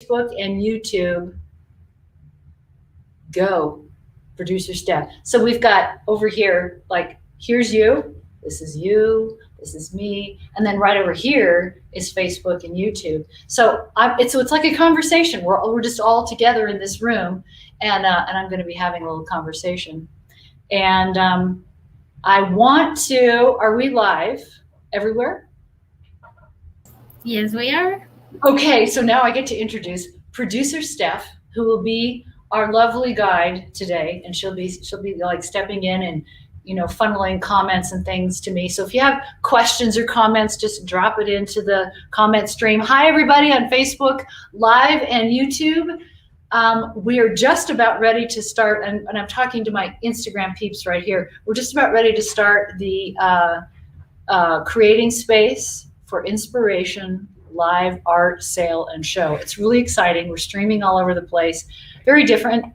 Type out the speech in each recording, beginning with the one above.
Facebook and YouTube. Go, producer Steph. So we've got over here, like, here's you, this is you, this is me, and then right over here is Facebook and YouTube. So it's like a conversation. We're just all together in this room, and I'm going to be having a little conversation. And I want to. Are we live everywhere? Yes, we are. Okay, so now I get to introduce producer Steph, who will be our lovely guide today, and she'll be like stepping in and funneling comments and things to me. So if you have questions or comments, just drop it into the comment stream. Hi everybody on Facebook Live and YouTube. We are just about ready to start, and I'm talking to my Instagram peeps right here. We're just about ready to start the creating space for inspiration live art sale and show. It's really exciting. We're streaming all over the place. Very different,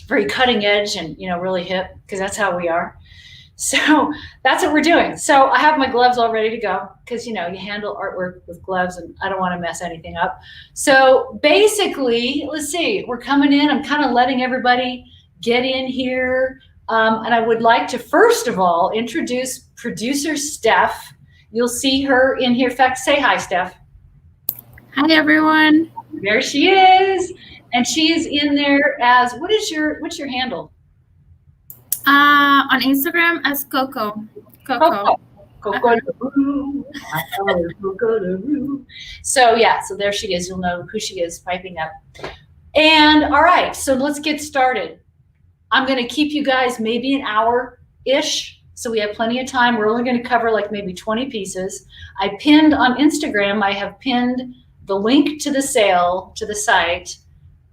very cutting edge, and really hip, because that's how we are. So that's what we're doing. So I have my gloves all ready to go, because you handle artwork with gloves, and I don't want to mess anything up. So basically, let's see, we're coming in. I'm kind of letting everybody get in here, and I would like to first of all introduce producer Steph. You'll see her in here. In fact, say hi, Steph. Hi everyone. There she is, and she is in there as what's your handle? On Instagram as Coco. Coco. So yeah, so there she is. You'll know who she is piping up. And all right, so let's get started. I'm going to keep you guys maybe an hour-ish, so we have plenty of time. We're only going to cover like maybe 20 pieces. I pinned on Instagram, I have pinned the link to the sale, to the site,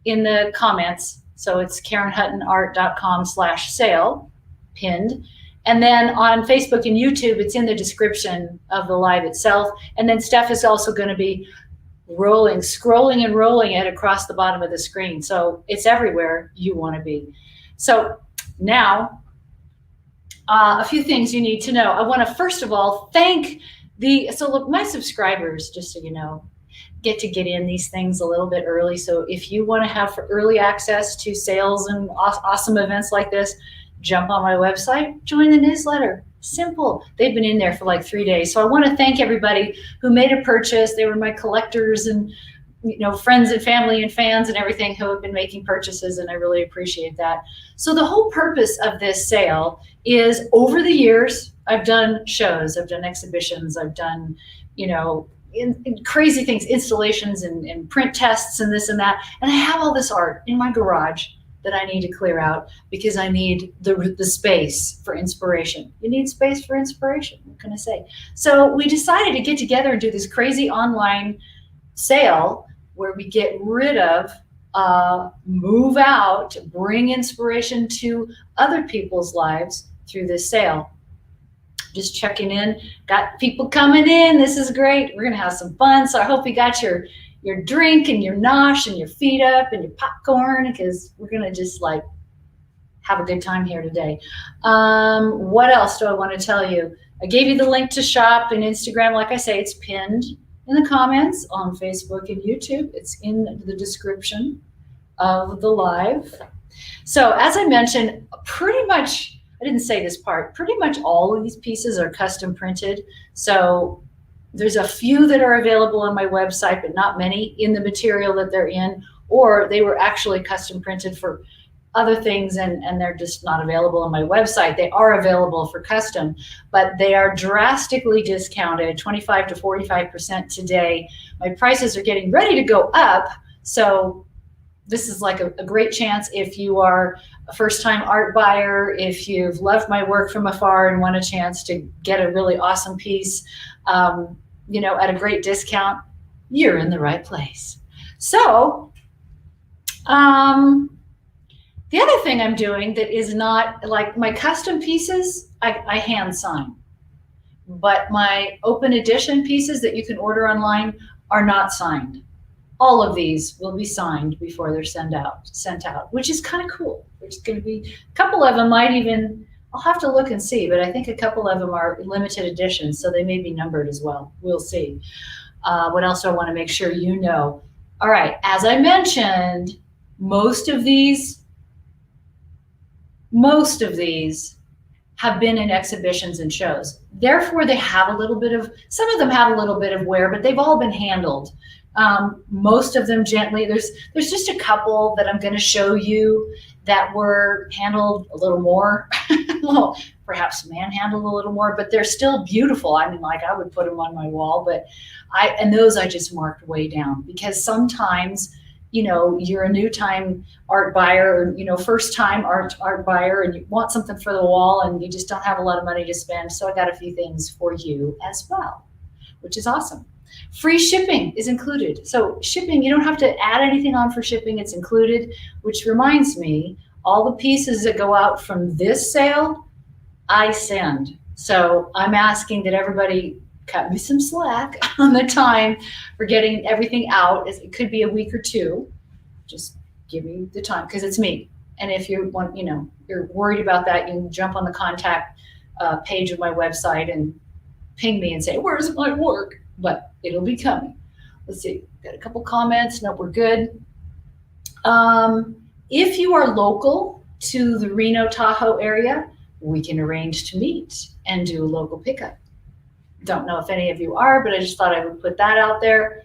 in the comments. So it's KarenHuttonArt.com/sale, pinned. And then on Facebook and YouTube, it's in the description of the live itself. And then Steph is also going to be scrolling and rolling it across the bottom of the screen. So it's everywhere you want to be. So now, a few things you need to know. I want to first of all thank look, my subscribers, just so you know, get in these things a little bit early. So if you want to have early access to sales and awesome events like this, jump on my website, join the newsletter. Simple. They've been in there for like 3 days. So I want to thank everybody who made a purchase. They were my collectors and friends and family and fans and everything who have been making purchases, and I really appreciate that. So the whole purpose of this sale is, over the years, I've done shows, I've done exhibitions, I've done, in crazy things, installations and print tests and this and that. And I have all this art in my garage that I need to clear out, because I need the space for inspiration. You need space for inspiration. What can I say? So we decided to get together and do this crazy online sale where we get rid of, move out, bring inspiration to other people's lives through this sale. Just checking in, got people coming in. This is great. We're gonna have some fun. So I hope you got your drink and your nosh and your feet up and your popcorn, because we're gonna just like have a good time here today. What else do I want to tell you? I gave you the link to shop and Instagram. Like I say, it's pinned in the comments on Facebook and YouTube. It's in the description of the live. So as I mentioned, pretty much, I didn't say this part, pretty much all of these pieces are custom printed. So there's a few that are available on my website, but not many in the material that they're in, or they were actually custom printed for other things and they're just not available on my website. They are available for custom, but they are drastically discounted, 25 to 45% today. My prices are getting ready to go up. So this is like a great chance if you are a first-time art buyer, if you've loved my work from afar and want a chance to get a really awesome piece, at a great discount, you're in the right place. So, the other thing I'm doing that is not like my custom pieces, I hand sign, but my open edition pieces that you can order online are not signed. All of these will be signed before they're sent out, which is kind of cool. There's going to be a couple of them might even, I'll have to look and see, but I think a couple of them are limited editions, so they may be numbered as well. We'll see. What else do I want to make sure you know? All right, as I mentioned, most of these have been in exhibitions and shows. Therefore, they have a little bit of, some of them have a little bit of wear, but they've all been handled. Most of them gently. There's just a couple that I'm going to show you that were handled a little more, well, perhaps manhandled a little more, but they're still beautiful. I mean, like I would put them on my wall, but those I just marked way down, because sometimes, you know, you're a new time art buyer, or, first time art buyer, and you want something for the wall and you just don't have a lot of money to spend. So I got a few things for you as well, which is awesome. Free shipping is included. So shipping, you don't have to add anything on for shipping. It's included, which reminds me, all the pieces that go out from this sale, I send. So I'm asking that everybody cut me some slack on the time for getting everything out. It could be a week or two. Just give me the time, because it's me. And if you want, you're worried about that, you can jump on the contact page of my website and ping me and say, where's my work? But it'll be coming. Let's see, got a couple comments. Nope, we're good. If you are local to the Reno, Tahoe area, we can arrange to meet and do a local pickup. Don't know if any of you are, but I just thought I would put that out there.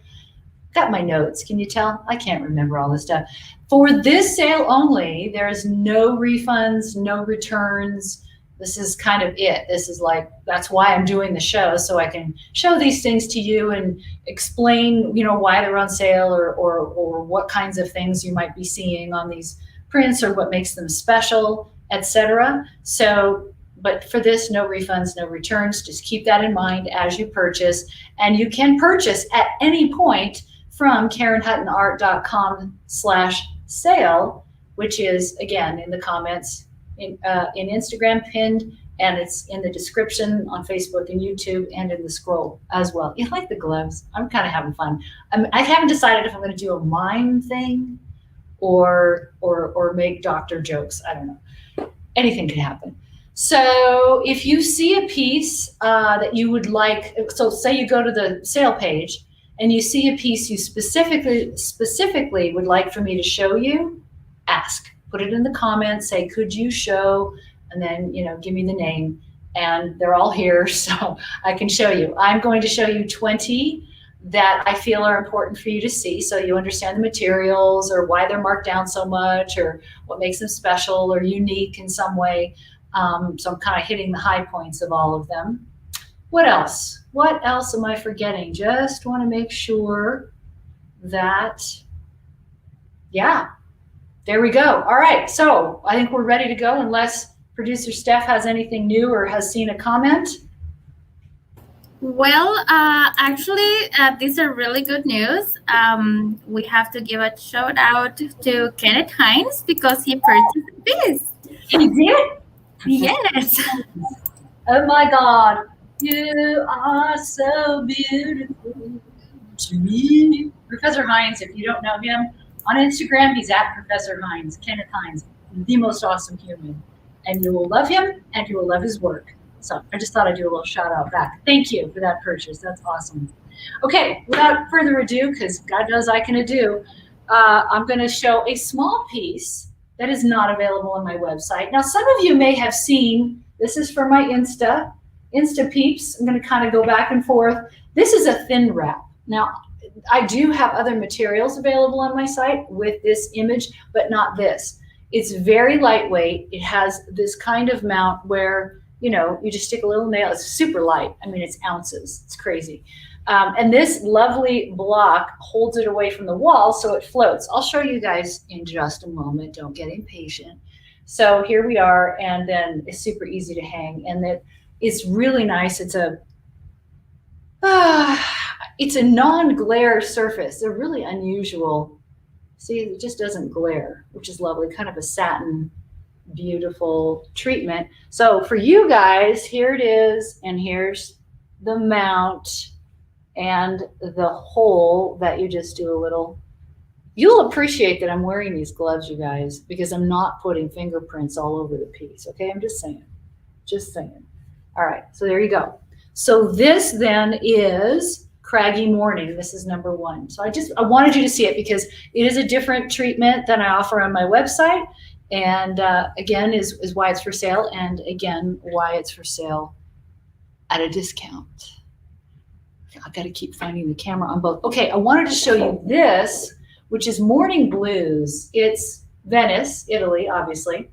Got my notes. Can you tell? I can't remember all this stuff. For this sale only, there's no refunds, no returns. This is kind of it. This is like, that's why I'm doing the show, so I can show these things to you and explain, why they're on sale, or what kinds of things you might be seeing on these prints, or what makes them special, etc. So, but for this, no refunds, no returns. Just keep that in mind as you purchase. And you can purchase at any point from KarenHuttonArt.com/sale, which is, again, in the comments in Instagram pinned, and it's in the description on Facebook and YouTube, and in the scroll as well. You like the gloves? I'm kind of having fun. I haven't decided if I'm going to do a mime thing or make doctor jokes. I don't know. Anything could happen. So if you see a piece that you would like, so say you go to the sale page and you see a piece you specifically would like for me to show you, ask. Put it in the comments, say, could you show, and then, give me the name, and they're all here, so I can show you. I'm going to show you 20 that I feel are important for you to see, so you understand the materials, or why they're marked down so much, or what makes them special or unique in some way. So I'm kind of hitting the high points of all of them. What else? What else am I forgetting? Just want to make sure that, yeah. There we go. All right, so I think we're ready to go, unless producer Steph has anything new or has seen a comment. Well, actually, these are really good news. We have to give a shout out to Kenneth Hines, because he purchased this. He did? Yes. Oh my God, you are so beautiful to me. Professor Hines, if you don't know him, on Instagram, he's at Professor Hines, Kenneth Hines, the most awesome human. And you will love him, and you will love his work. So I just thought I'd do a little shout out back. Thank you for that purchase. That's awesome. Okay, without further ado, because God knows I can do, I'm going to show a small piece that is not available on my website. Now, some of you may have seen, this is for my Insta peeps. I'm going to kind of go back and forth. This is a thin wrap. Now, I do have other materials available on my site with this image, but not this. It's very lightweight. It has this kind of mount where, you just stick a little nail. It's super light. I mean, it's ounces. It's crazy. And this lovely block holds it away from the wall so it floats. I'll show you guys in just a moment. Don't get impatient. So here we are, and then it's super easy to hang, and it's really nice. It's a non-glare surface. They're really unusual. See, it just doesn't glare, which is lovely. Kind of a satin, beautiful treatment. So for you guys, here it is, and here's the mount and the hole that you just do a little. You'll appreciate that I'm wearing these gloves, you guys, because I'm not putting fingerprints all over the piece. Okay, I'm just saying. Just saying. All right, so there you go. So this then is Craggy Morning. This is number 1. So I wanted you to see it because it is a different treatment than I offer on my website. And again, is why it's for sale. And again, why it's for sale at a discount. I've got to keep finding the camera on both. Okay, I wanted to show you this, which is Morning Blues. It's Venice, Italy, obviously.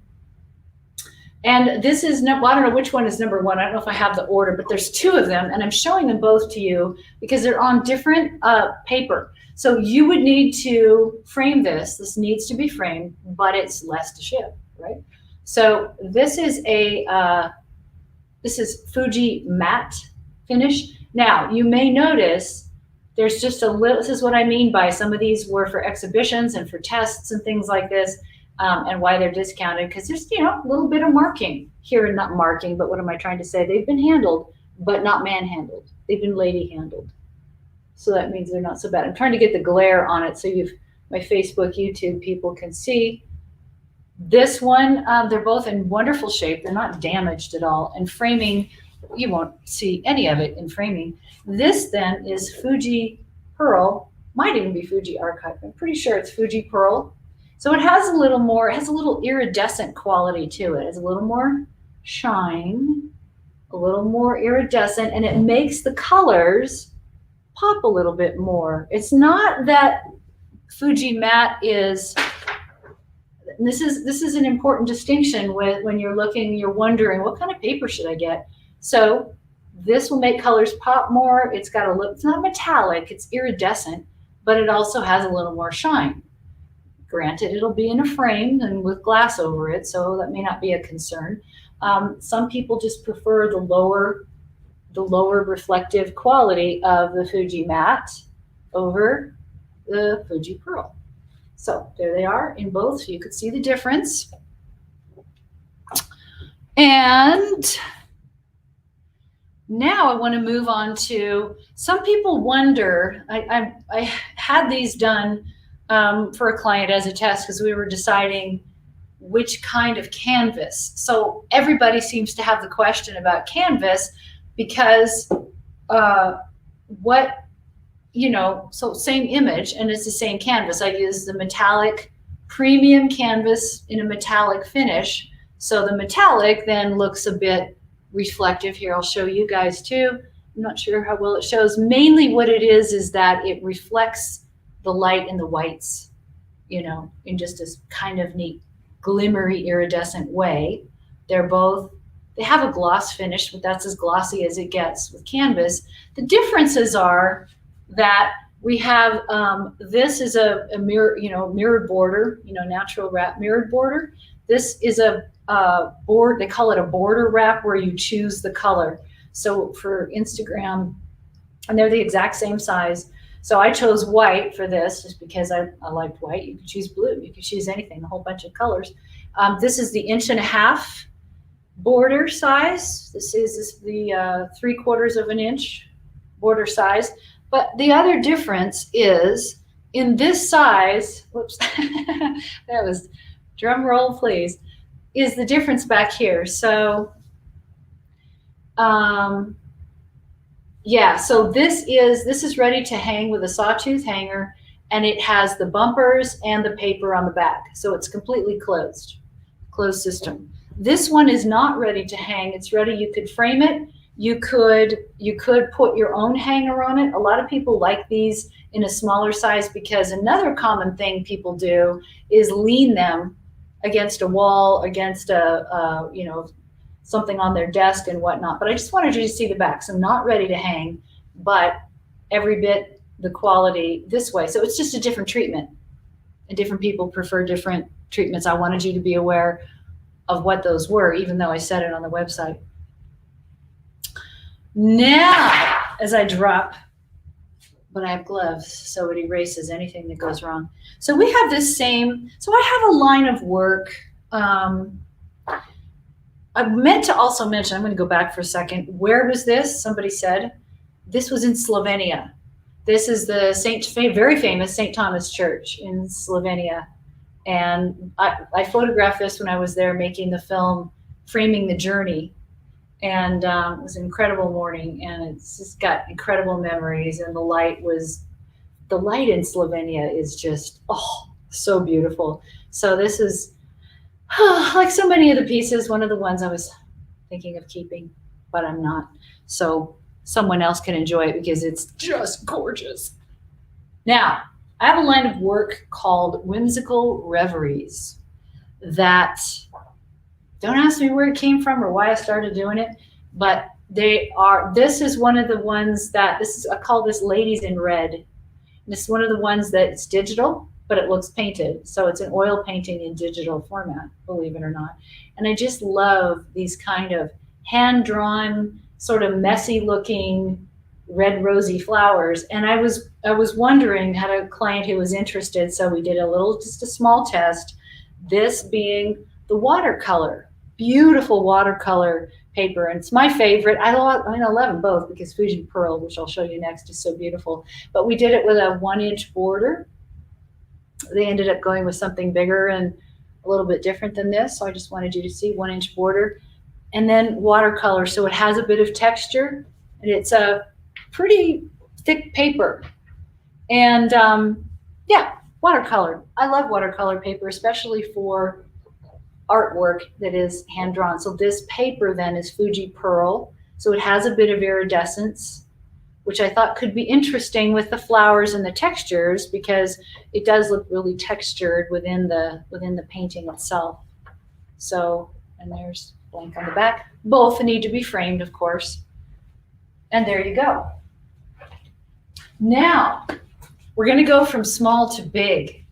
And this is, I don't know which one is number 1. I don't know if I have the order, but there's 2 of them. And I'm showing them both to you because they're on different paper. So you would need to frame this. This needs to be framed, but it's less to ship, right? So this is this is Fuji matte finish. Now, you may notice there's just a little, this is what I mean by some of these were for exhibitions and for tests and things like this, and why they're discounted, because there's, a little bit of marking here, not marking, but what am I trying to say? They've been handled, but not man-handled. They've been lady-handled. So that means they're not so bad. I'm trying to get the glare on it so my Facebook, YouTube people can see. This one, they're both in wonderful shape. They're not damaged at all. And framing, you won't see any of it in framing. This then is Fuji Pearl. Might even be Fuji Archive. I'm pretty sure it's Fuji Pearl. So it has a little more, it has a little iridescent quality to it. It's a little more shine, a little more iridescent, and it makes the colors pop a little bit more. It's not that Fuji matte is, this is an important distinction with when you're looking, you're wondering what kind of paper should I get? So this will make colors pop more. It's got a look, it's not metallic, it's iridescent, but it also has a little more shine. Granted, it'll be in a frame and with glass over it, so that may not be a concern. Some people just prefer the lower reflective quality of the Fuji matte over the Fuji Pearl. So there they are in both, so you could see the difference. And now I want to move on to, some people wonder, I had these done for a client as a test because we were deciding which kind of canvas. So everybody seems to have the question about canvas because so same image and it's the same canvas. I use the metallic premium canvas in a metallic finish. So the metallic then looks a bit reflective. Here, I'll show you guys too. I'm not sure how well it shows. Mainly what it is that it reflects the light in the whites, in just this kind of neat, glimmery, iridescent way. They have a gloss finish, but that's as glossy as it gets with canvas. The differences are that we have, this is a mirror, mirrored border, natural wrap mirrored border. This is a board, they call it a border wrap where you choose the color. So for Instagram, and they're the exact same size. So I chose white for this just because I liked white. You could choose blue, you could choose anything, a whole bunch of colors. This is the 1.5 inch border size. This is the 3/4 inch border size. But the other difference is in this size, whoops, that was, drum roll please, is the difference back here. So yeah, so this is ready to hang with a sawtooth hanger, and it has the bumpers and the paper on the back. So it's completely closed system. This one is not ready to hang. It's ready, you could frame it. You could put your own hanger on it. A lot of people like these in a smaller size because another common thing people do is lean them against a wall, against something on their desk and whatnot. But I just wanted you to see the back. So not ready to hang, but every bit the quality this way. So it's just a different treatment, and different people prefer different treatments. I wanted you to be aware of what those were, even though I said it on the website. Now, as I drop, but I have gloves, so it erases anything that goes wrong. So we have this same, so I have a line of work. I meant to also mention, I'm going to go back for a second. Where was this? Somebody said this was in Slovenia. This is the very famous St. Thomas Church in Slovenia. And I photographed this when I was there making the film Framing the Journey. And it was an incredible morning, and it's just got incredible memories. And the light in Slovenia is just, so beautiful. So this is, like so many of the pieces, one of the ones I was thinking of keeping, but I'm not. So someone else can enjoy it because it's just gorgeous. Now, I have a line of work called Whimsical Reveries that, don't ask me where it came from or why I started doing it, but this is one of the ones that, I call this Ladies in Red. This is one of the ones that's digital, but it looks painted. So it's an oil painting in digital format, believe it or not. And I just love these kind of hand-drawn, sort of messy looking red rosy flowers. And I was wondering, had a client who was interested, so we did just a small test, this being the watercolor, beautiful watercolor paper. And it's my favorite. I love them both because Fuji Pearl, which I'll show you next, is so beautiful. But we did it with a 1-inch border. They ended up going with something bigger and a little bit different than this. So I just wanted you to see 1-inch border. And then watercolor. So it has a bit of texture, and it's a pretty thick paper. And yeah, watercolor. I love watercolor paper, especially for artwork that is hand drawn. So this paper then is Fuji Pearl. So it has a bit of iridescence, which I thought could be interesting with the flowers and the textures, because it does look really textured within the painting itself. So, and there's blank on the back. Both need to be framed, of course. And there you go. Now, we're going to go from small to big.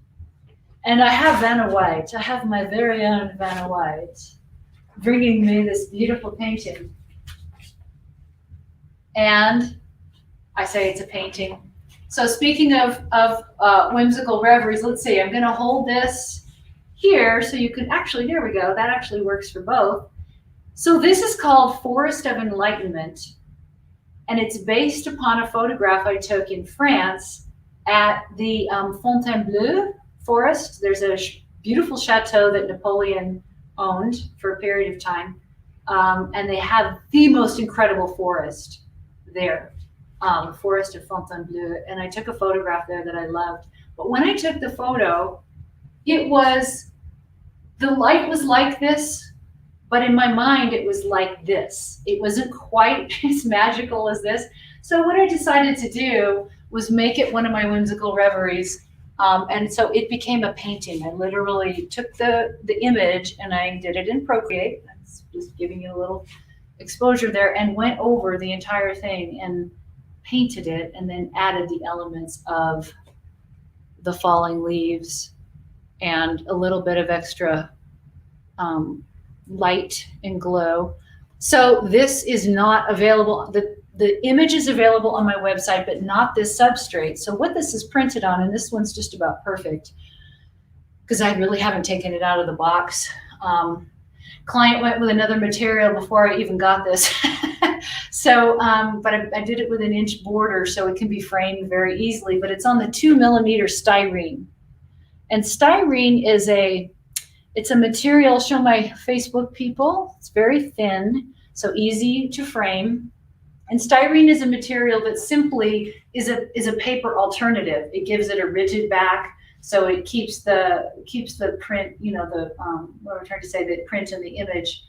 And I have Vanna White. I have my very own Vanna White bringing me this beautiful painting. And I say it's a painting. So speaking of whimsical reveries, let's see. I'm going to hold this here so you can actually, there we go. That actually works for both. So this is called Forest of Enlightenment. And it's based upon a photograph I took in France at the Fontainebleau forest. There's a beautiful chateau that Napoleon owned for a period of time. And they have the most incredible forest there, the forest of Fontainebleau. And I took a photograph there that I loved. But when I took the photo, the light was like this, but in my mind, it was like this. It wasn't quite as magical as this. So what I decided to do was make it one of my whimsical reveries. And so it became a painting. I literally took the image and I did it in Procreate. That's just giving you a little exposure there, and went over the entire thing and painted it, and then added the elements of the falling leaves and a little bit of extra light and glow. So this is not available. The image is available on my website, but not this substrate. So what this is printed on, and this one's just about perfect because I really haven't taken it out of the box. Client went with another material before I even got this. So, but I did it with an inch border so it can be framed very easily, but it's on the 2mm styrene. And styrene is it's a material, show my Facebook people, it's very thin, so easy to frame. And styrene is a material that simply is a paper alternative. It gives it a rigid back, so it keeps the print, what I'm trying to say, the print in the image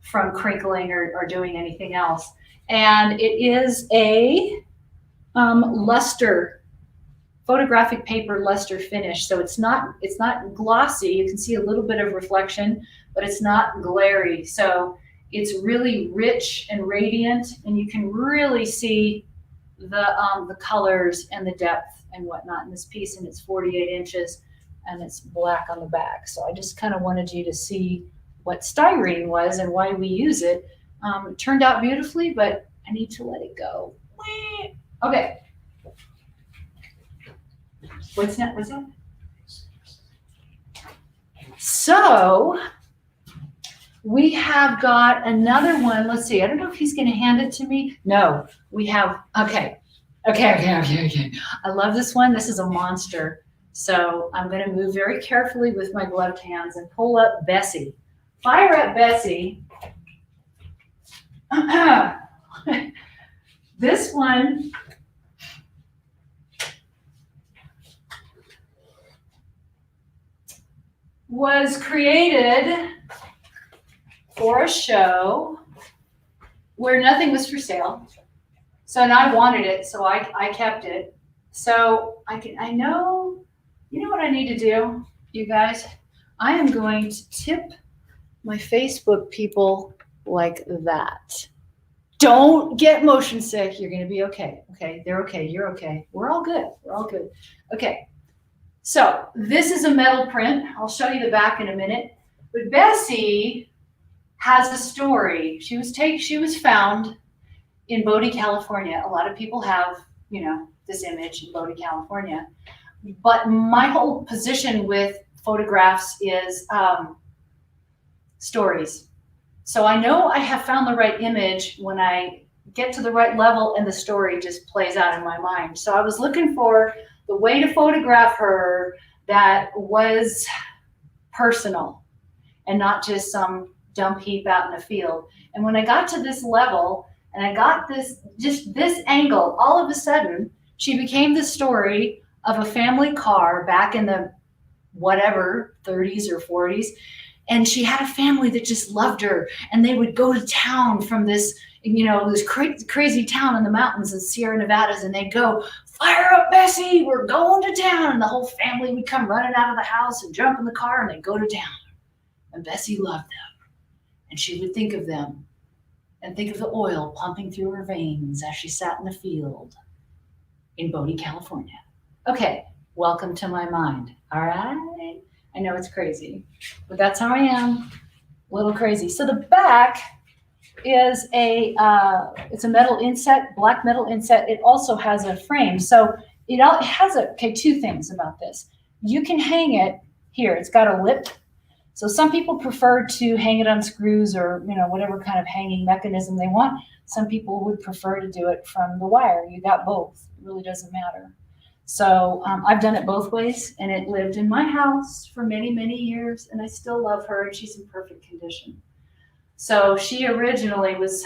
from crinkling or doing anything else. And it is a luster, photographic paper luster finish. So it's not glossy. You can see a little bit of reflection, but it's not glary. So it's really rich and radiant, and you can really see the colors and the depth and whatnot in this piece. And it's 48 inches, and it's black on the back. So I just kind of wanted you to see what styrene was and why we use it. It turned out beautifully, but I need to let it go. Okay. What's that? So we have got another one. Let's see. I don't know if he's going to hand it to me. No, we have. Okay. I love this one. This is a monster. So I'm going to move very carefully with my gloved hands and pull up Bessie. Fire up Bessie. This one was created for a show where nothing was for sale. So, and I wanted it, so I kept it. So I know, you know what I need to do, you guys? I am going to tip my Facebook people like that. Don't get motion sick. You're going to be okay. Okay. They're okay. You're okay. We're all good. We're all good. Okay. So this is a metal print. I'll show you the back in a minute. But Bessie has a story. She was found in Bodie, California. A lot of people have, you know, this image in Bodie, California. But my whole position with photographs is stories. So I know I have found the right image when I get to the right level and the story just plays out in my mind. So I was looking for the way to photograph her that was personal and not just some dump heap out in the field. And when I got to this level and I got just this angle, all of a sudden she became the story of a family car back in the whatever 30s or 40s. And she had a family that just loved her, and they would go to town from this, you know, this crazy town in the mountains in Sierra Nevadas, and they'd go, "Fire up, Bessie, we're going to town." And the whole family would come running out of the house and jump in the car, and they'd go to town. And Bessie loved them, and she would think of them and think of the oil pumping through her veins as she sat in the field in Bodie, California. Okay, welcome to my mind. All right. I know it's crazy, but that's how I am, a little crazy. So the back is it's a metal inset, black metal inset. It also has a frame. So it has two things about this. You can hang it here. It's got a lip. So some people prefer to hang it on screws or, you know, whatever kind of hanging mechanism they want. Some people would prefer to do it from the wire. You got both. It really doesn't matter. So I've done it both ways, and it lived in my house for many, many years, and I still love her, and she's in perfect condition. So she originally was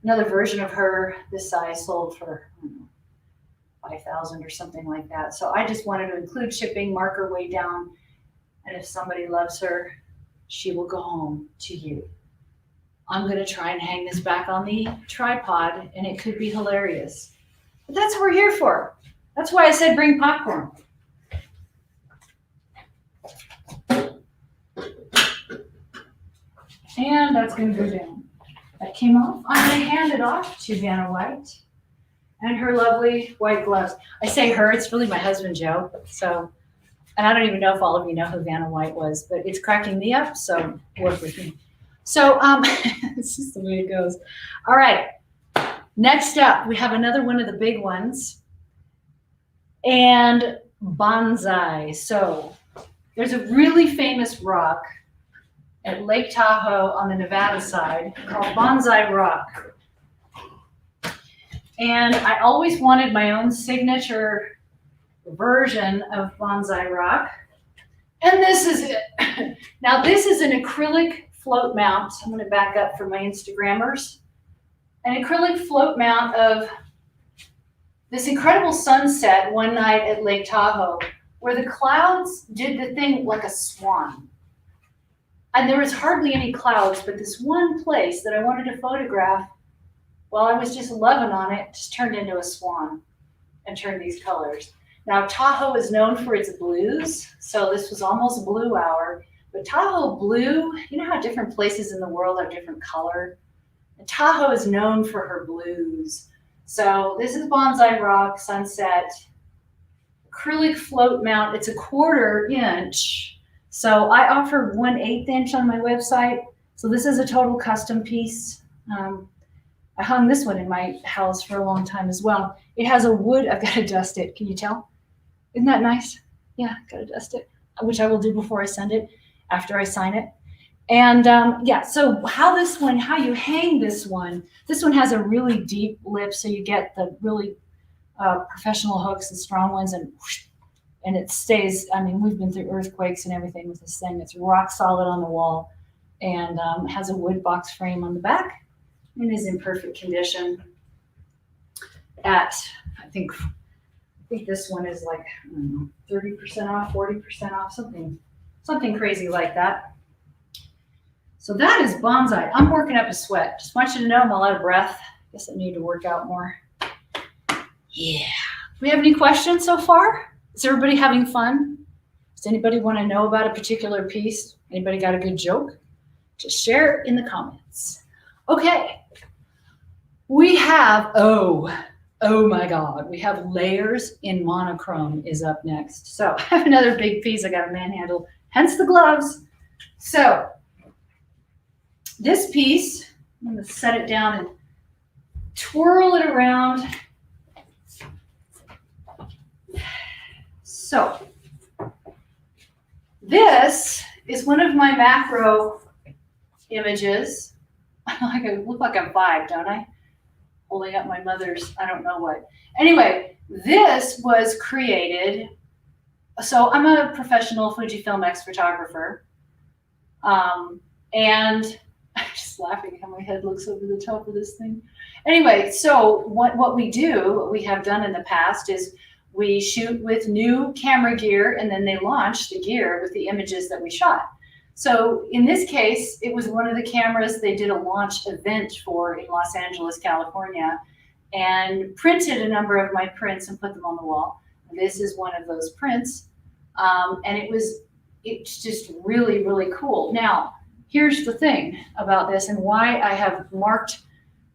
another version of her this size sold for $5,000 or something like that. So I just wanted to include shipping, mark her way down, and if somebody loves her, she will go home to you. I'm going to try and hang this back on the tripod, and it could be hilarious. But that's what we're here for. That's why I said bring popcorn. And that's going to go down. That came off. I'm going to hand it off to Vanna White and her lovely white gloves. I say her, it's really my husband, Joe. So, and I don't even know if all of you know who Vanna White was, but it's cracking me up, so work with me. So it's just the way it goes. All right. Next up, we have another one of the big ones, and bonsai. So there's a really famous rock at Lake Tahoe on the Nevada side called Bonsai Rock. And I always wanted my own signature version of Bonsai Rock. And this is it. Now this is an acrylic float mount. I'm going to back up for my Instagrammers. An acrylic float mount of this incredible sunset one night at Lake Tahoe, where the clouds did the thing like a swan. And there was hardly any clouds, but this one place that I wanted to photograph while I was just loving on it just turned into a swan and turned these colors. Now Tahoe is known for its blues, so this was almost blue hour. But Tahoe blue, you know how different places in the world have different color? And Tahoe is known for her blues. So this is Bonsai Rock Sunset acrylic float mount. It's a 1/4 inch. So I offer 1/8 inch on my website. So this is a total custom piece. I hung this one in my house for a long time as well. It has a wood, I've got to dust it. Can you tell? Isn't that nice? Yeah, got to dust it, which I will do before I send it, after I sign it. And yeah, so how you hang this one has a really deep lip, so you get the really professional hooks, the strong ones, and it stays. I mean, we've been through earthquakes and everything with this thing. It's rock solid on the wall. and has a wood box frame on the back and is in perfect condition. At I think this one is like, I don't know, 30% off, 40% off, something crazy like that. So that is bonsai. I'm working up a sweat. Just want you to know I'm a lot of breath. Guess I need to work out more. Yeah. Do we have any questions so far? Is everybody having fun? Does anybody want to know about a particular piece? Anybody got a good joke? Just share it in the comments. Okay. We have, oh my God, we have layers in monochrome is up next. So I have another big piece I got to manhandle, hence the gloves. So this piece, I'm going to set it down and twirl it around. So this is one of my macro images. I look like I'm 5, don't I? Holding up my mother's, I don't know what. Anyway, this was created. So I'm a professional Fujifilm photographer. And I'm just laughing how my head looks over the top of this thing. Anyway, so what we have done in the past is we shoot with new camera gear, and then they launch the gear with the images that we shot. So in this case, it was one of the cameras they did a launch event for in Los Angeles, California, and printed a number of my prints and put them on the wall. This is one of those prints, and it's just really, really cool. Now, here's the thing about this and why I have marked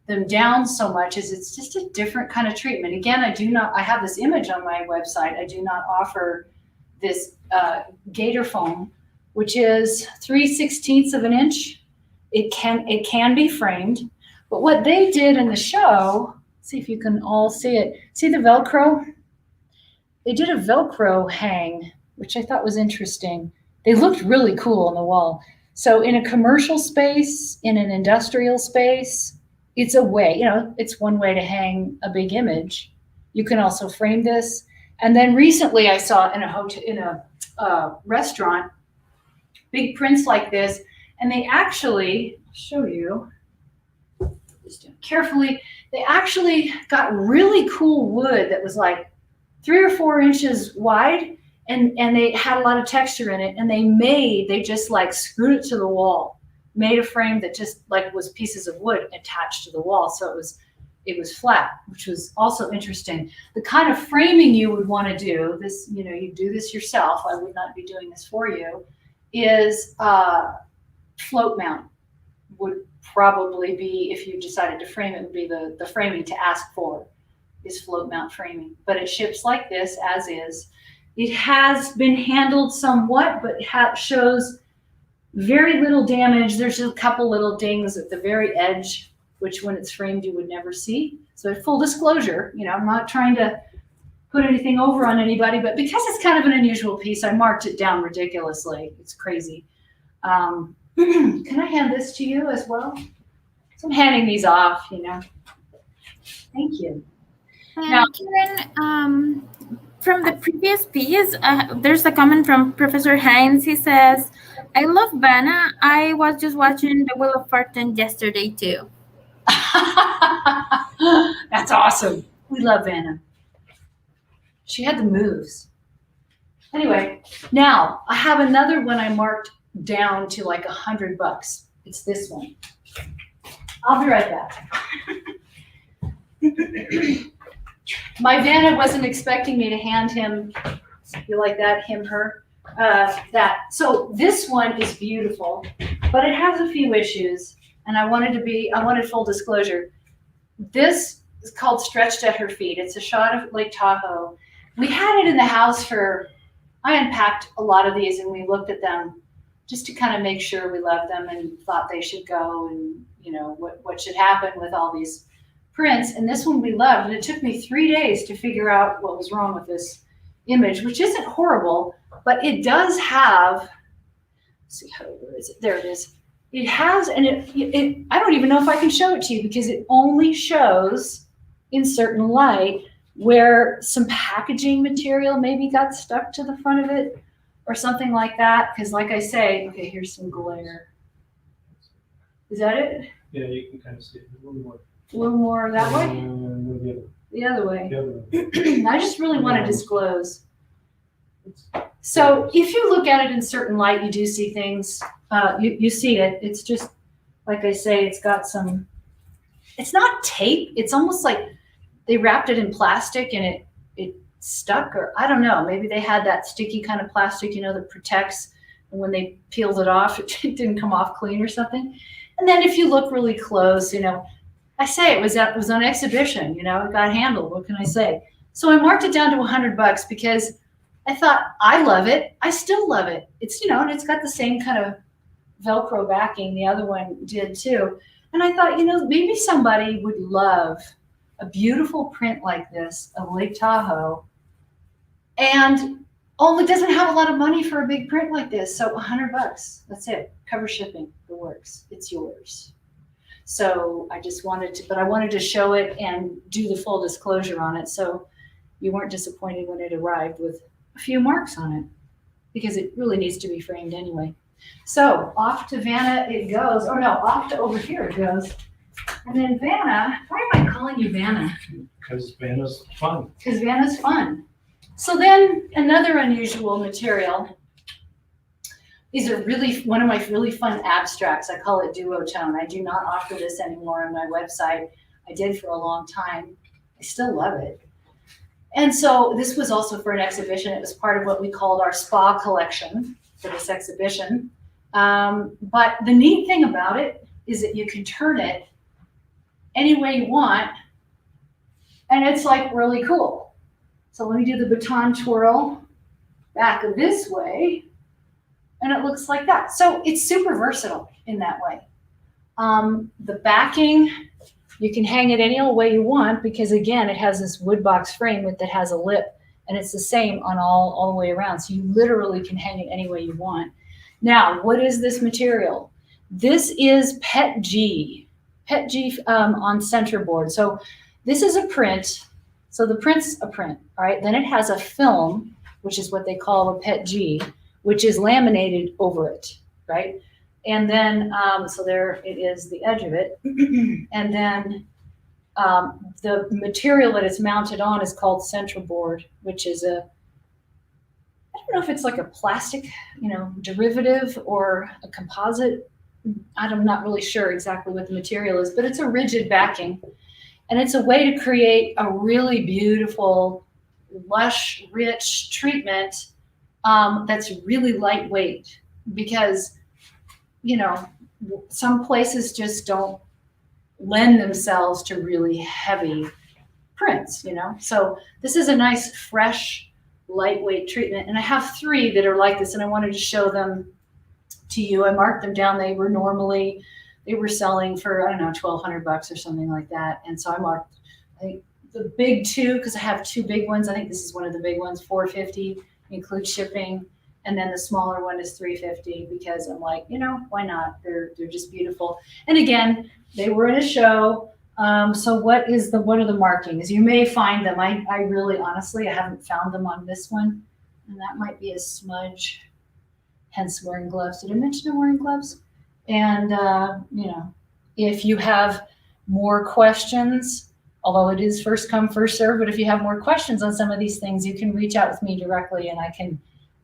them down so much is it's just a different kind of treatment. Again, I have this image on my website. I do not offer this gator foam, which is 3/16 of an inch. It can be framed, but what they did in the show, see if you can all see it. See the Velcro? They did a Velcro hang, which I thought was interesting. They looked really cool on the wall. So in a commercial space, in an industrial space, it's a way, it's one way to hang a big image. You can also frame this. And then recently I saw in a restaurant, big prints like this, and they actually, I'll show you, just do it carefully, they actually got really cool wood that was like 3 or 4 inches wide, and they had a lot of texture in it, and they just like screwed it to the wall, made a frame that just like was pieces of wood attached to the wall, so it was flat, which was also interesting. The kind of framing you would want to do, this, you do this yourself, I would not be doing this for you, is float mount would probably be, if you decided to frame it, would be the framing to ask for, is float mount framing. But it ships like this as is. It has been handled somewhat, but it shows very little damage. There's a couple little dings at the very edge, which when it's framed you would never see. So full disclosure, I'm not trying to put anything over on anybody, but because it's kind of an unusual piece, I marked it down ridiculously. It's crazy. Can I hand this to you as well? So I'm handing these off, Thank you. Now, Karen, from the previous piece, there's a comment from Professor Hines. He says, I love Vanna. I was just watching The Wheel of Fortune yesterday, too. That's awesome. We love Vanna. She had the moves. Anyway, now I have another one I marked down to like $100. It's this one. I'll be right back. My Vanna wasn't expecting me to hand him, you like that, him, her, that. So this one is beautiful, but it has a few issues, and I wanted full disclosure. This is called Stretched at Her Feet. It's a shot of Lake Tahoe. We had it in the house I unpacked a lot of these and we looked at them just to kind of make sure we loved them and thought they should go and, what should happen with all these prints. And this one we loved. And it took me 3 days to figure out what was wrong with this image, which isn't horrible, but it does have, let's see, where is it? There it is. It has, and it I don't even know if I can show it to you because it only shows in certain light where some packaging material maybe got stuck to the front of it or something like that. Because like I say, okay, here's some glare. Is that it? Yeah, you can kind of see it a little more. A little more that way? The other way. I just really want to disclose. So if you look at it in certain light, you do see things. You see it. It's just, like I say, it's got some, it's not tape. It's almost like they wrapped it in plastic and it stuck, or I don't know. Maybe they had that sticky kind of plastic, that protects. And when they peeled it off, it didn't come off clean or something. And then if you look really close, I say it was on exhibition, it got handled. What can I say? So I marked it down to $100 because I thought, I love it. I still love it. It's, and it's got the same kind of Velcro backing. The other one did too. And I thought, maybe somebody would love a beautiful print like this of Lake Tahoe and only doesn't have a lot of money for a big print like this. So $100, that's it. Cover shipping, the works. It's yours. So I wanted to show it and do the full disclosure on it. So you weren't disappointed when it arrived with a few marks on it, because it really needs to be framed anyway. So off to Vanna it goes. Oh no, off to over here it goes. And then Vanna, why am I calling you Vanna? Because Vanna's fun. Because Vanna's fun. So then another unusual material. These are one of my really fun abstracts. I call it duotone. I do not offer this anymore on my website. I did for a long time. I still love it. And so this was also for an exhibition. It was part of what we called our spa collection for this exhibition. But the neat thing about it is that you can turn it any way you want, and it's like really cool. So let me do the baton twirl back this way, and it looks like that. So it's super versatile in that way. The backing, you can hang it any old way you want, because again, it has this wood box frame that has a lip, and it's the same on all the way around. So you literally can hang it any way you want. Now, what is this material? This is PET G on center board. So this is a print. So the print's a print, all right? Then it has a film, which is what they call a PET G, which is laminated over it, right? And then, so there it is, the edge of it. And then the material that it's mounted on is called center board, which is I don't know if it's like a plastic, derivative or a composite. I'm not really sure exactly what the material is, but it's a rigid backing. And it's a way to create a really beautiful, lush, rich treatment that's really lightweight, because, some places just don't lend themselves to really heavy prints, So this is a nice, fresh, lightweight treatment. And I have 3 that are like this, and I wanted to show them to you. I marked them down. They were selling for, I don't know, $1,200 or something like that. And so I marked, I think the big 2, because I have 2 big ones. I think this is one of the big ones, $450, includes shipping. And then the smaller one is $350, because I'm like, why not? They're just beautiful. And again, they were in a show. So what are the markings? You may find them. I really, honestly, I haven't found them on this one. And that might be a smudge, hence wearing gloves. Did I mention I'm wearing gloves? And, if you have more questions, although it is first come, first serve, but if you have more questions on some of these things, you can reach out with me directly and I can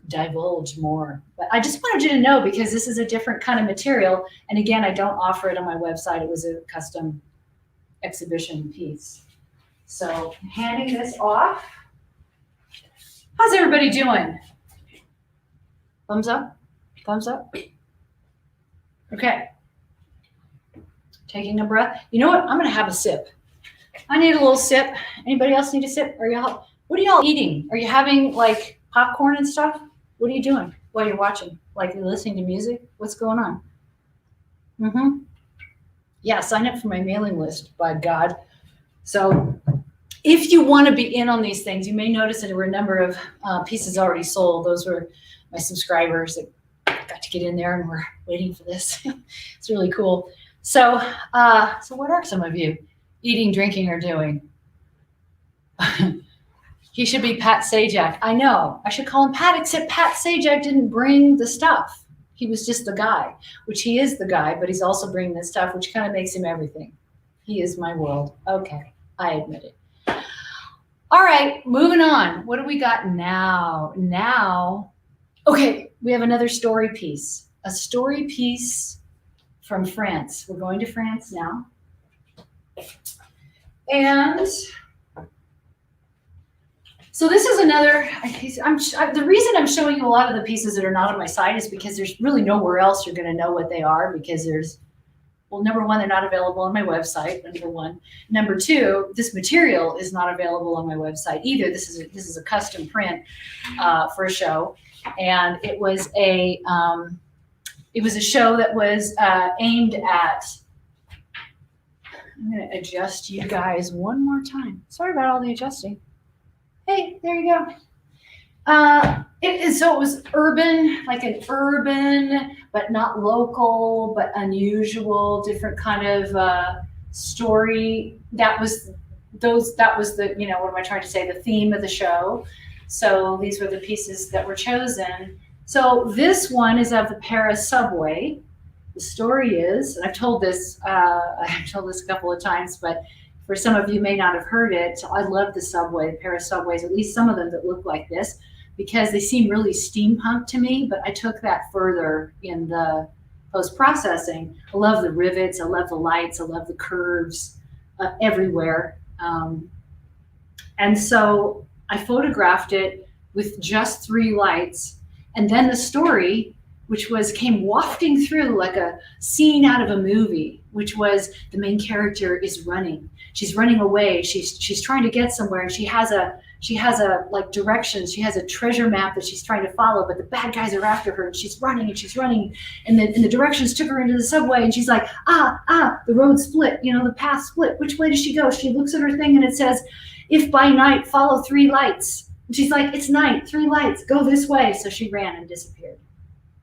divulge more. But I just wanted you to know, because this is a different kind of material. And again, I don't offer it on my website. It was a custom exhibition piece. So I'm handing this off. How's everybody doing? Thumbs up? Thumbs up? Okay. Taking a breath. You know what? I'm going to have a sip. I need a little sip. Anybody else need a sip? What are y'all eating? Are you having like popcorn and stuff? What are you doing while you're watching? Like, you're listening to music? What's going on? Yeah, sign up for my mailing list, by God. So if you want to be in on these things, you may notice that there were a number of pieces already sold. Those were my subscribers that got to get in there and were waiting for this. It's really cool. So what are some of you eating, drinking, or doing? He should be Pat Sajak. I know. I should call him Pat, except Pat Sajak didn't bring the stuff. He was just the guy, which he is the guy, but he's also bringing this stuff, which kind of makes him everything. He is my world. Okay, I admit it. All right, moving on. What do we got now? Okay, we have another story piece. A story piece from France. We're going to France now. And so this is another, the reason I'm showing you a lot of the pieces that are not on my site is because there's really nowhere else you're going to know what they are, because well, number one, they're not available on my website, number one. Number two, this material is not available on my website either. This is a custom print for a show. And it was a show that was aimed at, I'm going to adjust you guys one more time. Sorry about all the adjusting. Hey, there you go. So it was urban, like an urban, but not local, but unusual, different kind of story. That was the, what am I trying to say? The theme of the show. So these were the pieces that were chosen. So this one is of the Paris subway. The story is, and I've told this a couple of times, but for some of you may not have heard it, I love the subway, the Paris subways, at least some of them that look like this, because they seem really steampunk to me, but I took that further in the post-processing. I love the rivets, I love the lights, I love the curves everywhere. And so I photographed it with just 3 lights, and then the story, which came wafting through like a scene out of a movie, which was the main character is running. She's running away. She's trying to get somewhere, and she has a like directions. She has a treasure map that she's trying to follow, but the bad guys are after her, and she's running, and the directions took her into the subway, and she's like, the road split, the path split. Which way does she go? She looks at her thing, and it says, if by night, follow 3 lights. And she's like, it's night, 3 lights, go this way. So she ran and disappeared.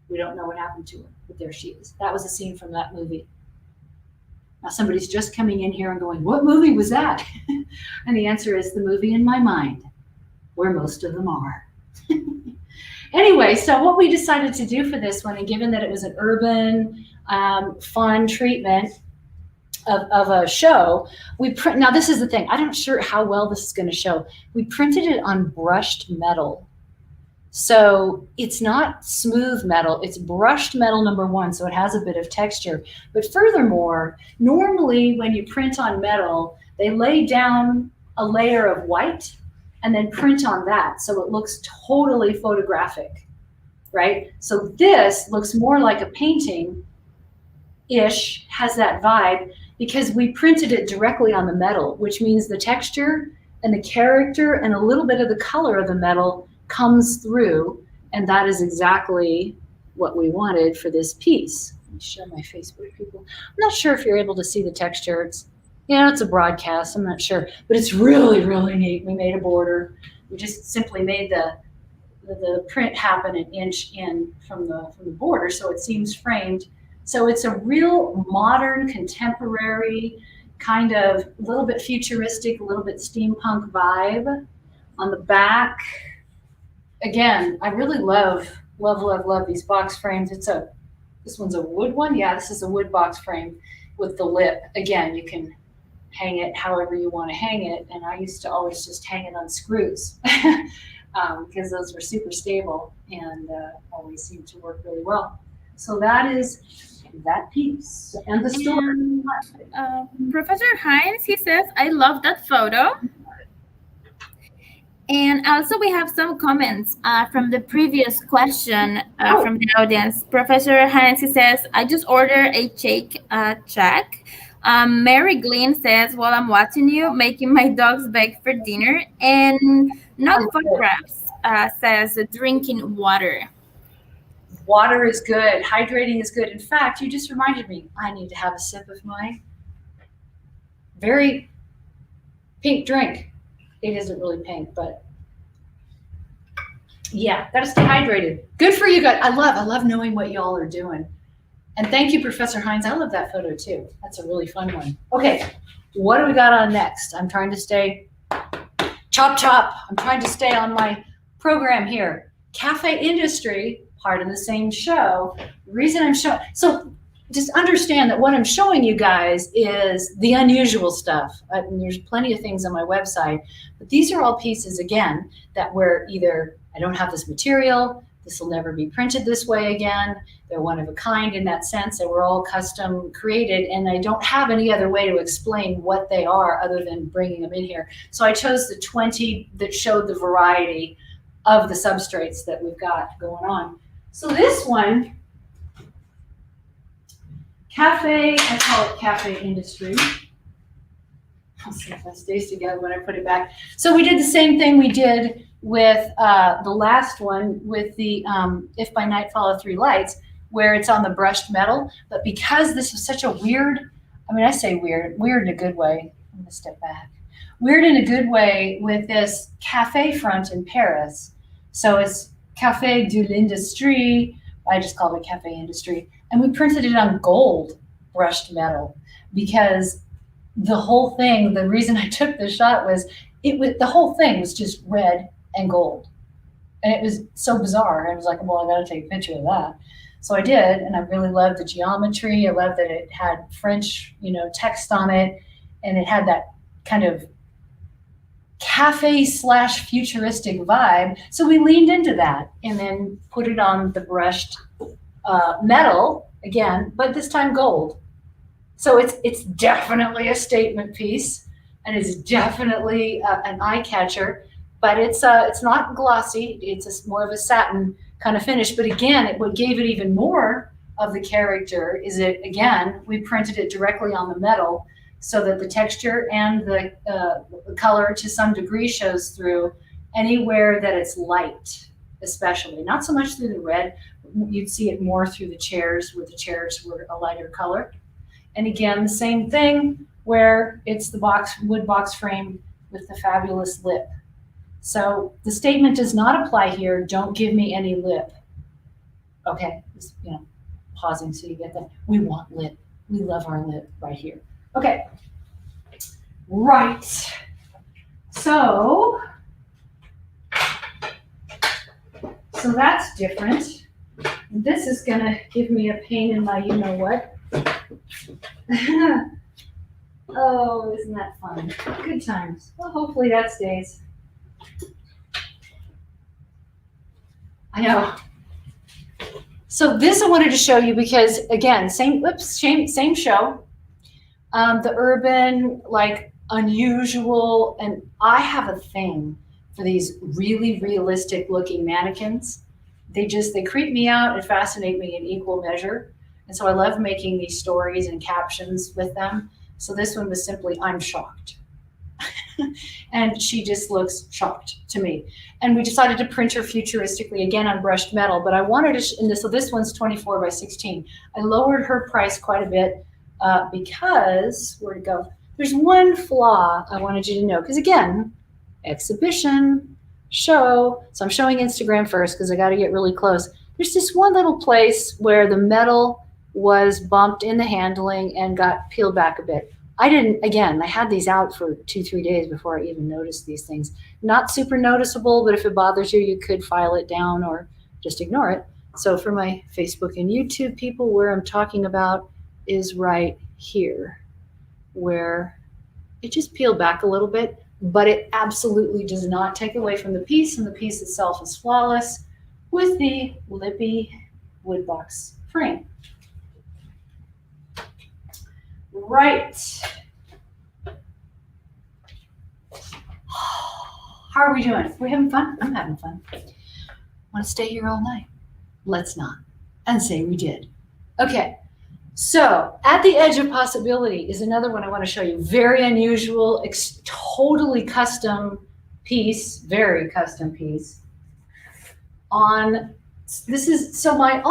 We don't know what happened to her, but there she is. That was a scene from that movie. Now somebody's just coming in here and going, what movie was that? And the answer is the movie in my mind, where most of them are. Anyway, so what we decided to do for this one, and given that it was an urban, fun treatment of a show, now this is the thing, I'm not sure how well this is going to show. We printed it on brushed metal. So it's not smooth metal, it's brushed metal, number one, so it has a bit of texture. But furthermore, normally when you print on metal, they lay down a layer of white and then print on that, so it looks totally photographic, right? So this looks more like a painting-ish, has that vibe, because we printed it directly on the metal, which means the texture and the character and a little bit of the color of the metal comes through, and that is exactly what we wanted for this piece. Let me show my Facebook people. I'm not sure if you're able to see the texture. It's a broadcast, I'm not sure, but it's really, really neat. We made a border. We just simply made the print happen an inch in from the border, so it seems framed. So it's a real modern, contemporary, kind of a little bit futuristic, a little bit steampunk vibe. On the back, again, I really love these box frames. This one's a wood one. Yeah, this is a wood box frame with the lip. Again, you can hang it however you want to hang it. And I used to always just hang it on screws because those were super stable and always seemed to work really well. So that is that piece and the story. Professor Hines, he says, I love that photo. And also we have some comments from the previous question from the audience. Professor Hines, he says, I just ordered a shake shack. Mary Glynn says, while I'm watching you, making my dogs beg for dinner. And Not Photographs says, drinking water. Water is good. Hydrating is good. In fact, you just reminded me, I need to have a sip of my very pink drink. It isn't really pink, but yeah, gotta stay hydrated. Good for you guys. I love knowing what y'all are doing. And thank you, Professor Hines. I love that photo too. That's a really fun one. Okay, what do we got on next? I'm trying to stay chop. I'm trying to stay on my program here. Cafe industry, part of the same show. The reason I'm showing, so just understand that what I'm showing you guys is the unusual stuff. And there's plenty of things on my website, but these are all pieces, again, that were either, I don't have this material, this will never be printed this way again. They're one of a kind in that sense. They were all custom created, and I don't have any other way to explain what they are other than bringing them in here. So I chose the 20 that showed the variety of the substrates that we've got going on. So this one, cafe, I call it cafe industry. I'll see if that stays together when I put it back. So we did the same thing we did with the last one with the If by Night Follow Three Lights, where it's on the brushed metal. But because this is such a weird, I mean, I say weird in a good way. I'm gonna step back. Weird in a good way with this cafe front in Paris. So it's Café de l'Industrie. I just called it Cafe Industry. And we printed it on gold brushed metal because the whole thing, the reason I took the shot was the whole thing was just red and gold. And it was so bizarre. I was like, well, I gotta take a picture of that. So I did, and I really loved the geometry. I loved that it had French, text on it, and it had that kind of cafe/futuristic vibe. So we leaned into that and then put it on the brushed metal again, but this time gold. So it's definitely a statement piece, and it's definitely an eye catcher. But it's not glossy. It's more of a satin kind of finish. But again, what gave it even more of the character is we printed it directly on the metal, so that the texture and the color to some degree shows through anywhere that it's light, especially. Not so much through the red. You'd see it more through the chairs, where the chairs were a lighter color. And again, the same thing where it's the wood box frame with the fabulous lip. So the statement does not apply here. Don't give me any lip. Okay, just, pausing so you get that. We want lip. We love our lip right here. Okay, right. So that's different. This is gonna give me a pain in my you-know-what. Oh, isn't that fun? Good times. Well, hopefully that stays. I know. So this I wanted to show you because, again, same show. The urban, unusual, and I have a thing for these really realistic looking mannequins. They creep me out and fascinate me in equal measure. And so I love making these stories and captions with them. So this one was simply, I'm shocked. And she just looks shocked to me. And we decided to print her futuristically, again, on brushed metal. But I wanted to, so this one's 24 by 16. I lowered her price quite a bit because, where'd it go? There's one flaw I wanted you to know. Because again, exhibition, show. So I'm showing Instagram first because I got to get really close. There's this one little place where the metal was bumped in the handling and got peeled back a bit. I had these out for 2-3 days before I even noticed these things. Not super noticeable, but if it bothers you, you could file it down or just ignore it. So for my Facebook and YouTube people, where I'm talking about is right here, where it just peeled back a little bit, but it absolutely does not take away from the piece, and the piece itself is flawless with the lippy wood box frame. Right. How are we doing? We having fun? I'm having fun. Want to stay here all night? Let's not. And say we did. Okay. So At the Edge of Possibility is another one I want to show you. Very unusual, totally custom piece, very custom piece. All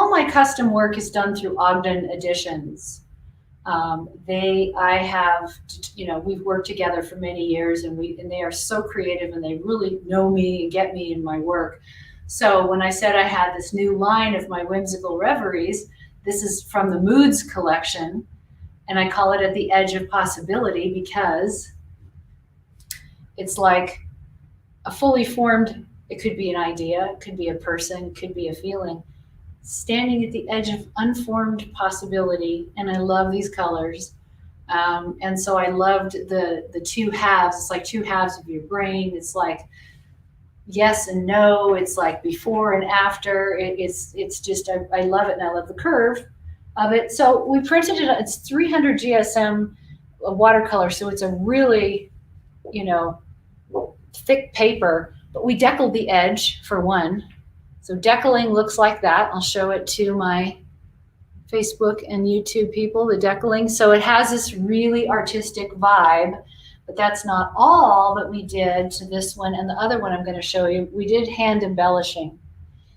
my custom work is done through Ogden Editions. We've worked together for many years, and they are so creative, and they really know me and get me in my work. So when I said I had this new line of my whimsical reveries, this is from the Moods collection, and I call it At the Edge of Possibility because it's like a fully formed, it could be an idea, it could be a person, it could be a feeling. standing at the edge of unformed possibility, and I love these colors. And so I loved the two halves. It's like two halves of your brain. It's like yes and no. It's like before and after. It's just I love it, and I love the curve of it. So we printed it. It's 300 GSM watercolor, so it's a really thick paper. But we deckled the edge for one. So decaling looks like that. I'll show it to my Facebook and YouTube people, the decaling. So it has this really artistic vibe, but that's not all that we did to this one. And the other one I'm going to show you, we did hand embellishing.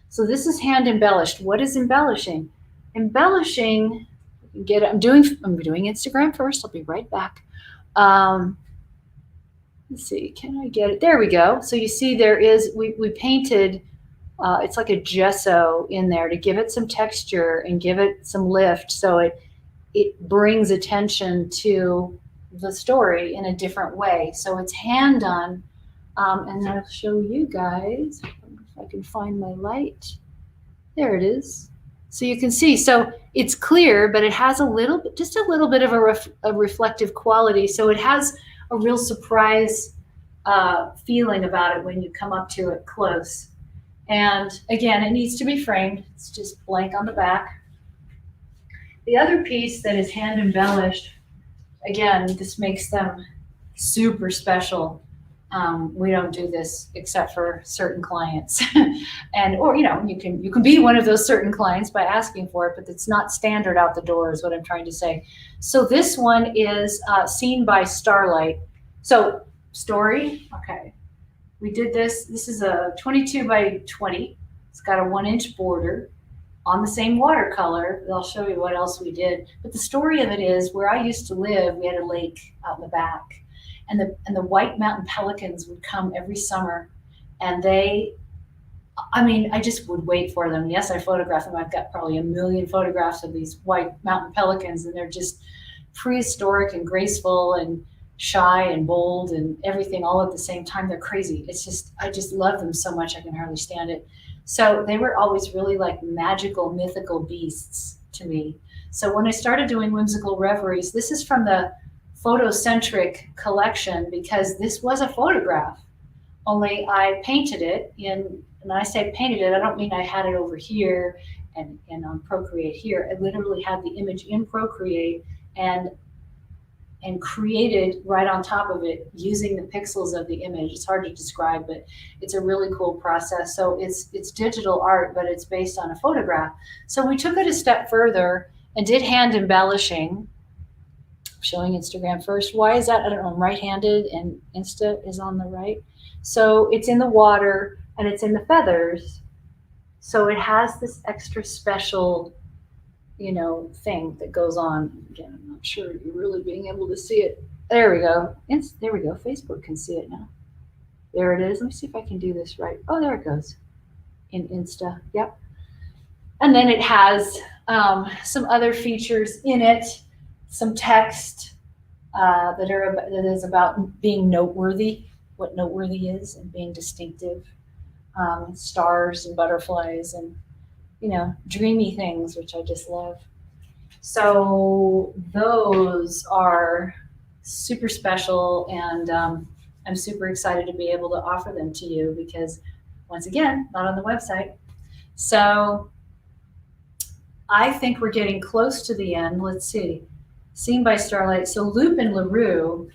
So this is hand embellished. What is embellishing? Embellishing, I'm doing Instagram first. I'll be right back. Let's see, can I get it? There we go. So you see there is, we painted, it's like a gesso in there to give it some texture and give it some lift, so it brings attention to the story in a different way. So it's hand done, and I'll show you guys if I can find my light. There it is. So you can see, so it's clear, but it has just a little bit of a reflective quality. So it has a real surprise feeling about it when you come up to it close. And again, it needs to be framed. It's just blank on the back. The other piece that is hand embellished, again, this makes them super special. We don't do this except for certain clients, or you can be one of those certain clients by asking for it, but it's not standard out the door, is what I'm trying to say. So this one is Seen by Starlight. So story, okay. We did this. This is a 22 by 20. It's got a 1-inch border on the same watercolor. I'll show you what else we did. But the story of it is, where I used to live, we had a lake out in the back. And the white mountain pelicans would come every summer. And I just would wait for them. Yes, I photograph them. I've got probably 1 million photographs of these white mountain pelicans. And they're just prehistoric and graceful and shy and bold and everything all at the same time. They're crazy. I just love them so much I can hardly stand it. So they were always really like magical, mythical beasts to me. So when I started doing Whimsical Reveries, this is from the Photocentric collection, because this was a photograph, only I painted it in, and I say painted it, I don't mean I had it over here and on Procreate here. I literally had the image in Procreate and created right on top of it using the pixels of the image. It's hard to describe, but it's a really cool process. So it's digital art, but it's based on a photograph. So we took it a step further and did hand embellishing. Showing Instagram first. Why is that? I don't know. I'm right-handed and Insta is on the right. So it's in the water and it's in the feathers. So it has this extra special thing that goes on. Again, I'm not sure you're really being able to see it. There we go. There we go. Facebook can see it now. There it is. Let me see if I can do this right. Oh, there it goes. In Insta. Yep. And then it has some other features in it, some text that is about being noteworthy, what noteworthy is, and being distinctive. Stars and butterflies and dreamy things, which I just love. So those are super special, and I'm super excited to be able to offer them to you because, once again, not on the website. So I think we're getting close to the end. Let's see. Seen by Starlight. So Lupin LaRue,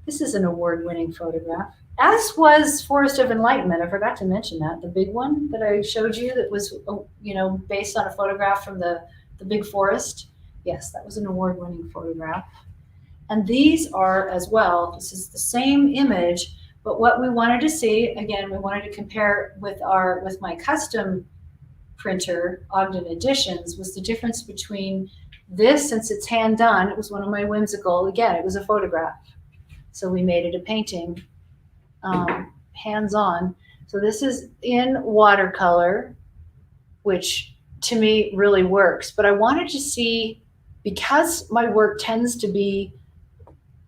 this is an award-winning photograph, as was Forest of Enlightenment. I forgot to mention that. The big one that I showed you that was, based on a photograph from the big forest. Yes, that was an award-winning photograph. And these are as well. This is the same image, but what we wanted to see, again, we wanted to compare with my custom printer, Ogden Editions, was the difference between this, since it's hand done. It was one of my whimsical, again, it was a photograph. So we made it a painting, hands-on. So this is in watercolor, which to me really works. But I wanted to see, because my work tends to be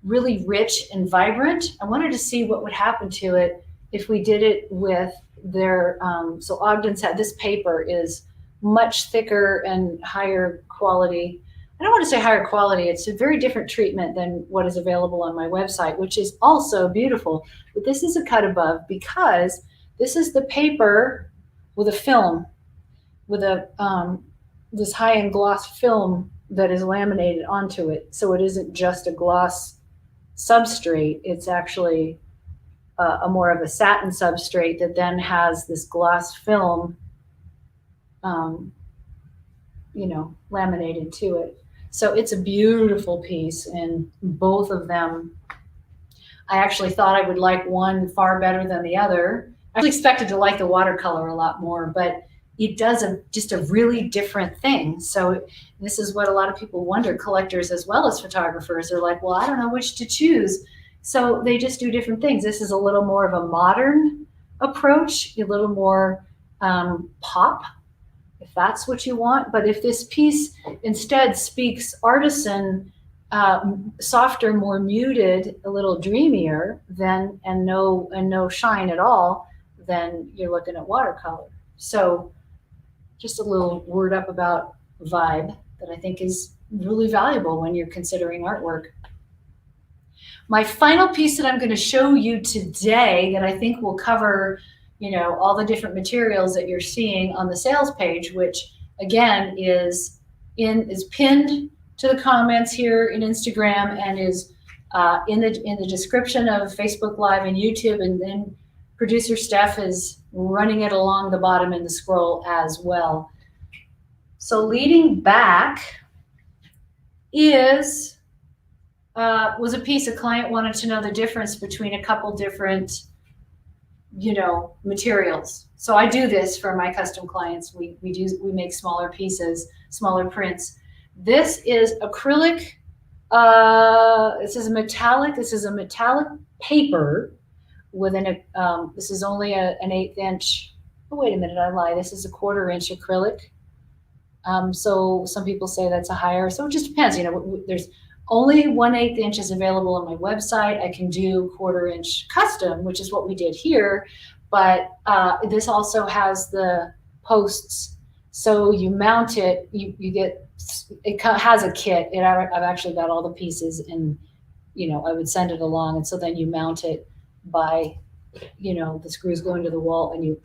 really rich and vibrant, I wanted to see what would happen to it if we did it with their, so Ogden's had, this paper is much thicker and higher quality. I don't want to say higher quality. It's a very different treatment than what is available on my website, which is also beautiful. But this is a cut above because this is the paper with a film, with a this high-end gloss film that is laminated onto it. So it isn't just a gloss substrate. It's actually a more of a satin substrate that then has this gloss film, laminated to it. So it's a beautiful piece, and both of them, I actually thought I would like one far better than the other. I actually expected to like the watercolor a lot more, but it does just a really different thing. So this is what a lot of people wonder, collectors as well as photographers are like, well, I don't know which to choose. So they just do different things. This is a little more of a modern approach, a little more pop, if that's what you want. But if this piece instead speaks artisan, softer, more muted, a little dreamier, then and no shine at all, then you're looking at watercolor. So just a little word up about vibe that I think is really valuable when you're considering artwork. My final piece that I'm going to show you today that I think will cover, all the different materials that you're seeing on the sales page, which again is pinned to the comments here in Instagram and is in the description of Facebook Live and YouTube, and then producer Steph is running it along the bottom in the scroll as well. So leading back was a piece a client wanted to know the difference between a couple different, materials. So I do this for my custom clients. We make smaller pieces, smaller prints. This is acrylic. This is a metallic paper with this is only an 1/8 inch. Oh, wait a minute, I lie. This is a 1/4 inch acrylic. So some people say that's a higher. So it just depends. There's only 1/8 inches available on my website. I can do 1/4 inch custom, which is what we did here. But this also has the posts. So you mount it, it has a kit. I've actually got all the pieces, and, I would send it along. And so then you mount it by, the screws go into the wall and you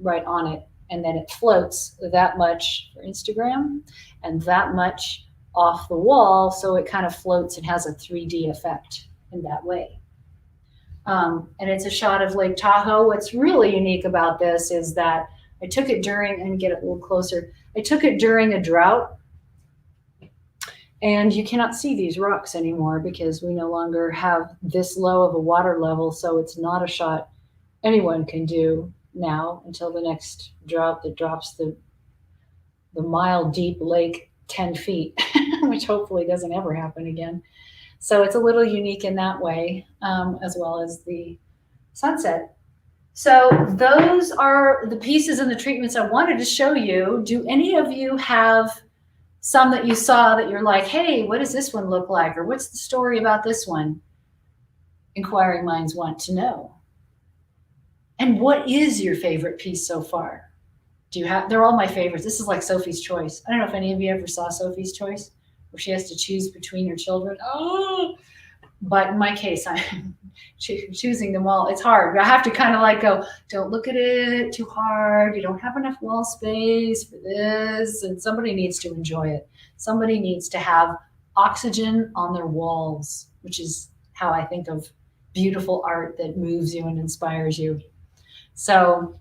right on it. And then it floats that much for Instagram and that much off the wall. So it kind of floats and has a 3D effect in that way. And it's a shot of Lake Tahoe. What's really unique about this is that I took it during, and get it a little closer, I took it during a drought. And you cannot see these rocks anymore because we no longer have this low of a water level. So it's not a shot anyone can do now until the next drought that drops the mile deep lake 10 feet, which hopefully doesn't ever happen again. So it's a little unique in that way, as well as the sunset. So those are the pieces and the treatments I wanted to show you. Do any of you have some that you saw that you're like, hey, what does this one look like? Or what's the story about this one? Inquiring minds want to know. And what is your favorite piece so far? They're all my favorites. This is like Sophie's Choice. I don't know if any of you ever saw Sophie's Choice, where she has to choose between her children. Oh, but in my case, I'm choosing them all. It's hard. I have to kind of go, don't look at it too hard. You don't have enough wall space for this. And somebody needs to enjoy it. Somebody needs to have oxygen on their walls, which is how I think of beautiful art that moves you and inspires you. So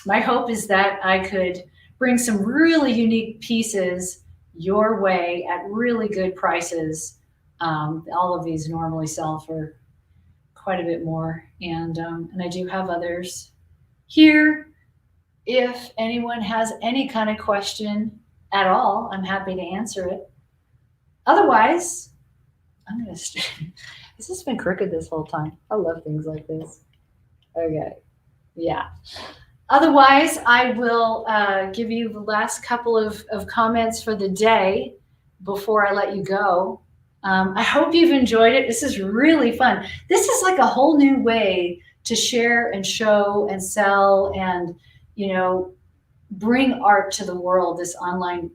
my hope is that I could bring some really unique pieces your way at really good prices. All of these normally sell for quite a bit more. And I do have others here. If anyone has any kind of question at all, I'm happy to answer it. Otherwise, this has been crooked this whole time. I love things like this. Okay. Yeah. Otherwise, I will give you the last couple of comments for the day before I let you go. I hope you've enjoyed it. This is really fun. This is like a whole new way to share and show and sell and, bring art to the world, this online,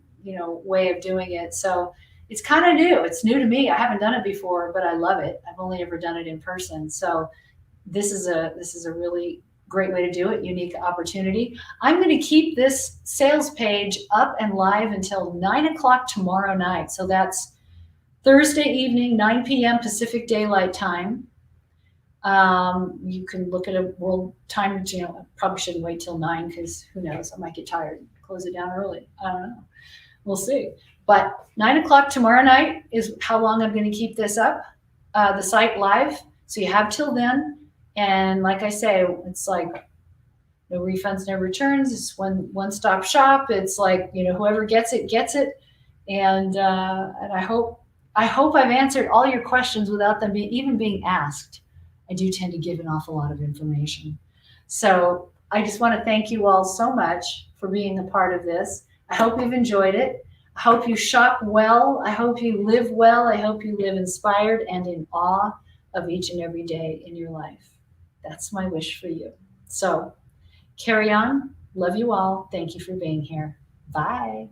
way of doing it. So it's kind of new. It's new to me. I haven't done it before, but I love it. I've only ever done it in person. So this is a really great way to do it. Unique opportunity. I'm going to keep this sales page up and live until 9 o'clock tomorrow night. So that's Thursday evening, 9 p.m. Pacific Daylight Time. You can look at a world time. I probably shouldn't wait till 9 because who knows? I might get tired and close it down early. I don't know. We'll see. But 9 o'clock tomorrow night is how long I'm going to keep this up, the site live. So you have till then. And like I say, it's like no refunds, no returns. It's one-stop shop. It's like, whoever gets it, gets it. And I hope I've answered all your questions without them even being asked. I do tend to give an awful lot of information. So I just want to thank you all so much for being a part of this. I hope you've enjoyed it. I hope you shop well. I hope you live well. I hope you live inspired and in awe of each and every day in your life. That's my wish for you. So carry on. Love you all. Thank you for being here. Bye.